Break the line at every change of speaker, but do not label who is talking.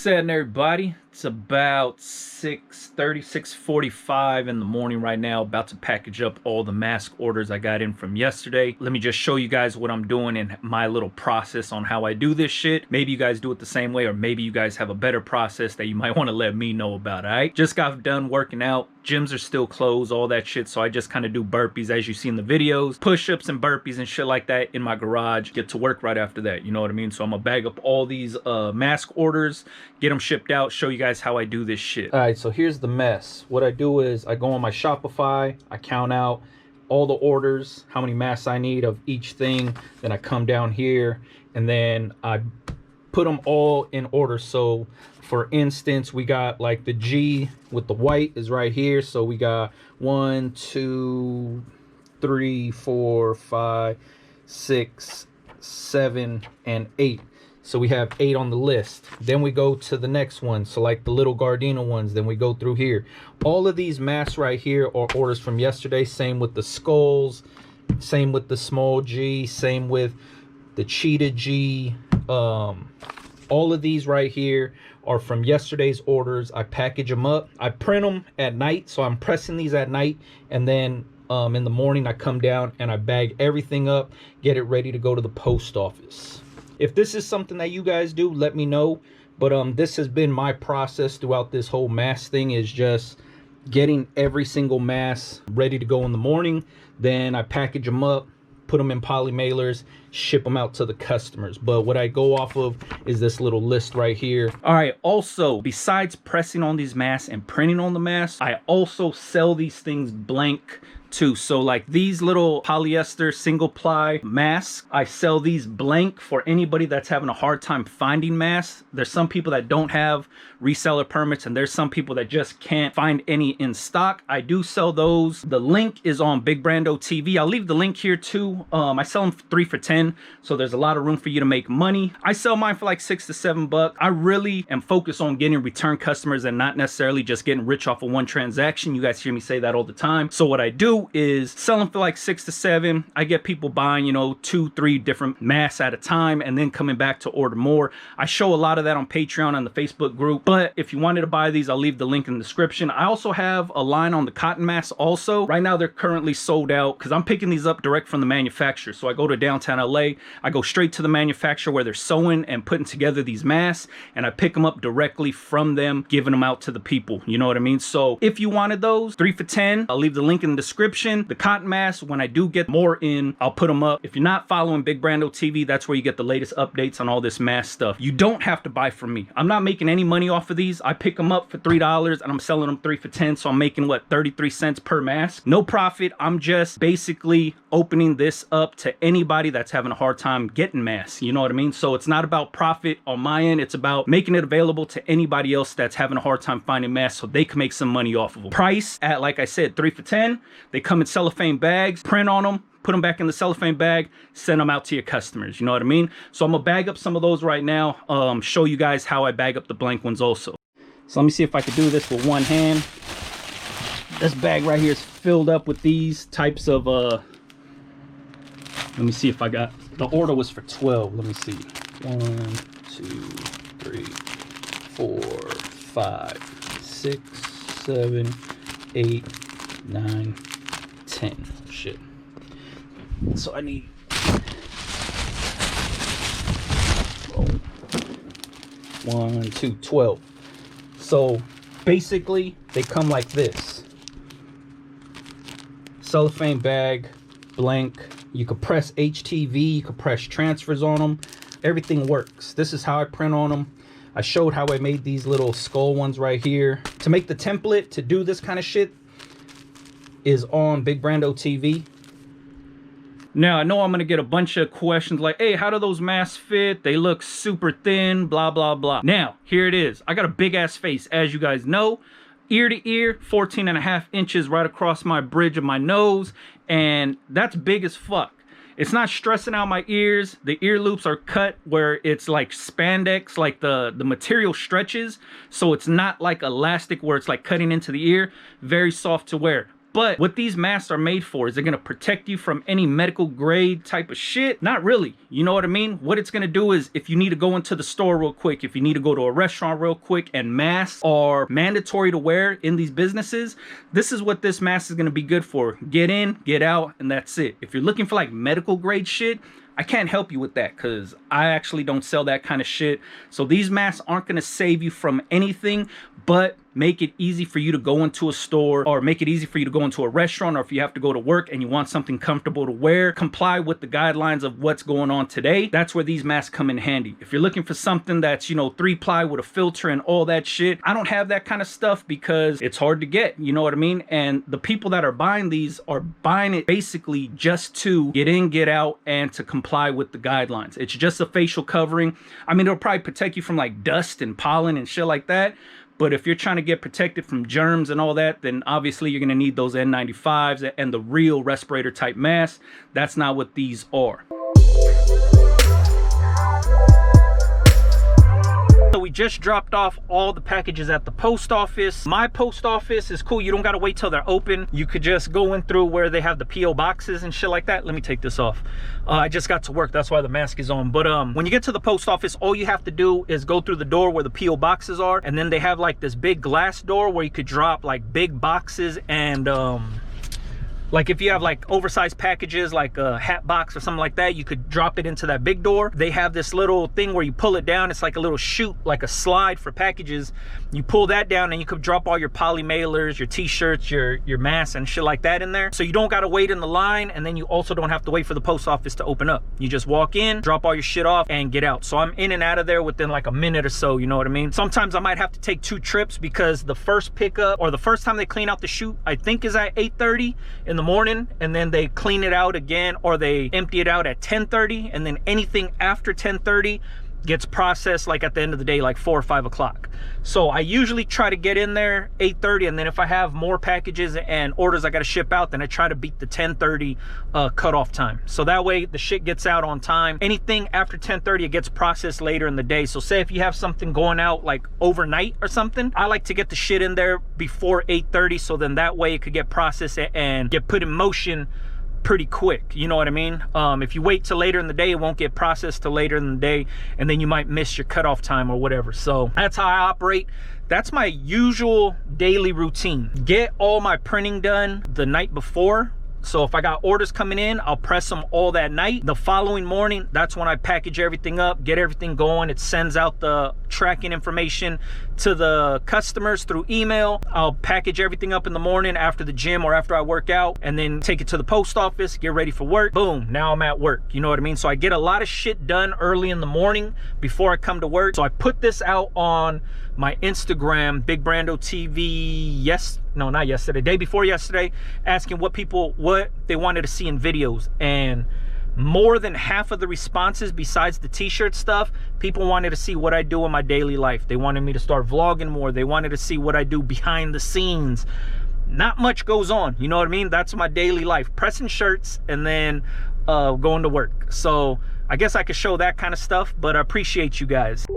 Everybody, it's about 6:30, 6:45 in the morning right now, about to package up all the mask orders I got in from yesterday. Let me just show you guys what I'm doing and my little process on how I do this shit. Maybe you guys do it the same way, or maybe you guys have a better process that you might want to let me know about. All right, just got done working out. Gyms are still closed, all that shit, so I just kind of do burpees as you see in the videos, push-ups and burpees and shit like that in my garage. Get to work right after that, you know what I mean? So I'm gonna bag up all these mask orders, get them shipped out, show you guys how I do this shit. All right, so here's the mess. What I do is I go on my Shopify, I count out all the orders, how many masks I need of each thing, then I come down here and then I put them all in order. So for instance, we got like the G with the white is right here. So we got 1, 2, 3, 4, 5, 6, 7, and 8. So we have 8 on the list. Then we go to the next one. So like the little Gardena ones, then we go through here. All of these masks right here are orders from yesterday. Same with the skulls, same with the small G, same with the cheetah G. All of these right here are from yesterday's orders. I package them up. I print them at night. So I'm pressing these at night. And then in the morning, I come down and I bag everything up, get it ready to go to the post office. If this is something that you guys do, let me know. But this has been my process throughout this whole mask thing, is just getting every single mask ready to go in the morning. Then I package them up, put them in poly mailers, ship them out to the customers. But what I go off of is this little list right here. All right, also, besides pressing on these masks and printing on the masks, I also sell these things blank too. So like these little polyester single ply masks, I sell these blank for anybody that's having a hard time finding masks. There's some people that don't have reseller permits, and there's some people that just can't find any in stock. I do sell those. The link is on Big Brando TV. I'll leave the link here too. I sell them 3 for $10, so there's a lot of room for you to make money. I sell mine for like $6 to $7. I really am focused on getting return customers and not necessarily just getting rich off of one transaction. You guys hear me say that all the time. So what I do is sell them for like $6 to $7. I get people buying, you know, 2, 3 different masks at a time and then coming back to order more. I show a lot of that on Patreon and the Facebook group. But if you wanted to buy these, I'll leave the link in the description. I also have a line on the cotton masks also. Right now they're currently sold out because I'm picking these up direct from the manufacturer. So I go to downtown LA, I go straight to the manufacturer where they're sewing and putting together these masks, and I pick them up directly from them, giving them out to the people. You know what I mean? So if you wanted those, 3 for $10, I'll leave the link in the description. The cotton masks, when I do get more in, I'll put them up. If you're not following Big Brando TV, that's where you get the latest updates on all this mask stuff. You don't have to buy from me. I'm not making any money off of these. I pick them up for $3 and I'm selling them 3 for $10. So I'm making what, 33 cents per mask? No profit. I'm just basically opening this up to anybody that's having a hard time getting masks. You know what I mean? So it's not about profit on my end. It's about making it available to anybody else that's having a hard time finding masks so they can make some money off of them. Price at, like I said, 3 for $10. They come in cellophane bags, print on them, put them back in the cellophane bag, send them out to your customers. You know what I mean? So I'm gonna bag up some of those right now, show you guys how I bag up the blank ones also. So let me see if I could do this with one hand. This bag right here is filled up with these types of, let me see if I got, the order was for 12. Let me see. 1, 2, 3, 4, 5, 6, 7, 8, 9, 10. Shit. So I need 1, 2, 12. So basically they come like this. Cellophane bag, blank. You could press HTV, you could press transfers on them. Everything works. This is how I print on them. I showed how I made these little skull ones right here. To make the template to do this kind of shit is on Big Brando TV. Now, I know I'm going to get a bunch of questions like, hey, how do those masks fit? They look super thin, blah, blah, blah. Now, here it is. I got a big ass face, as you guys know. ear to ear, 14.5 inches right across my bridge of my nose, and that's big as fuck. It's not stressing out my ears. The ear loops are cut where it's like spandex, like the material stretches, so it's not like elastic where it's like cutting into the ear. Very soft to wear. But what these masks are made for is they're gonna protect you from any medical grade type of shit. Not really, you know what I mean? What it's gonna do is if you need to go into the store real quick, if you need to go to a restaurant real quick, and masks are mandatory to wear in these businesses, this is what this mask is gonna be good for. Get in, get out, and that's it. If you're looking for like medical grade shit, I can't help you with that because I actually don't sell that kind of shit. So these masks aren't gonna save you from anything, but make it easy for you to go into a store, or make it easy for you to go into a restaurant, or if you have to go to work and you want something comfortable to wear, comply with the guidelines of what's going on today. That's where these masks come in handy. If you're looking for something that's, you know, 3-ply with a filter and all that shit, I don't have that kind of stuff because it's hard to get, you know what I mean? And the people that are buying these are buying it basically just to get in, get out, and to comply with the guidelines. It's just a facial covering. I mean, it'll probably protect you from like dust and pollen and shit like that. But if you're trying to get protected from germs and all that, then obviously you're going to need those N95s and the real respirator type masks. That's not what these are. So we just dropped off all the packages at the post office. My post office is cool. You don't got to wait till they're open. You could just go in through where they have the PO boxes and shit like that. Let me take this off. I just got to work. That's why the mask is on. But when you get to the post office, all you have to do is go through the door where the PO boxes are. And then they have like this big glass door where you could drop like big boxes and like if you have like oversized packages, like a hat box or something like that, you could drop it into that big door. They have this little thing where you pull it down. It's like a little chute, like a slide for packages. You pull that down and you could drop all your poly mailers, your t-shirts, your masks and shit like that in there. So you don't got to wait in the line, and then you also don't have to wait for the post office to open up. You just walk in, drop all your shit off, and get out. So I'm in and out of there within like a minute or so, you know what I mean? Sometimes I might have to take 2 trips because the first pickup, or the first time they clean out the chute, I think is at 8:30 in the morning, and then they clean it out again, or they empty it out at 10:30, and then anything after 10:30 gets processed like at the end of the day, like 4 or 5 o'clock. So I usually try to get in there 8:30, and then if I have more packages and orders I got to ship out, then I try to beat the 10:30 cutoff time. So that way the shit gets out on time. Anything after 10:30, it gets processed later in the day. So say if you have something going out like overnight or something, I like to get the shit in there before 8:30, so then that way it could get processed and get put in motion pretty quick, you know what I mean? If you wait till later in the day, it won't get processed till later in the day, and then you might miss your cutoff time or whatever. So that's how I operate. That's my usual daily routine. Get all my printing done the night before. So if I got orders coming in, I'll press them all that night. The following morning, that's when I package everything up, get everything going. It sends out the tracking information to the customers through email. I'll package everything up in the morning after the gym or after I work out, and then take it to the post office, get ready for work. Boom, now I'm at work, you know what I mean? So I get a lot of shit done early in the morning before I come to work. So I put this out on my Instagram, Big Brando TV, not yesterday, day before yesterday, asking what they wanted to see in videos. And more than half of the responses, besides the t-shirt stuff, people wanted to see what I do in my daily life. They wanted me to start vlogging more. They wanted to see what I do behind the scenes. Not much goes on, you know what I mean? That's my daily life, pressing shirts and then going to work. So I guess I could show that kind of stuff, but I appreciate you guys.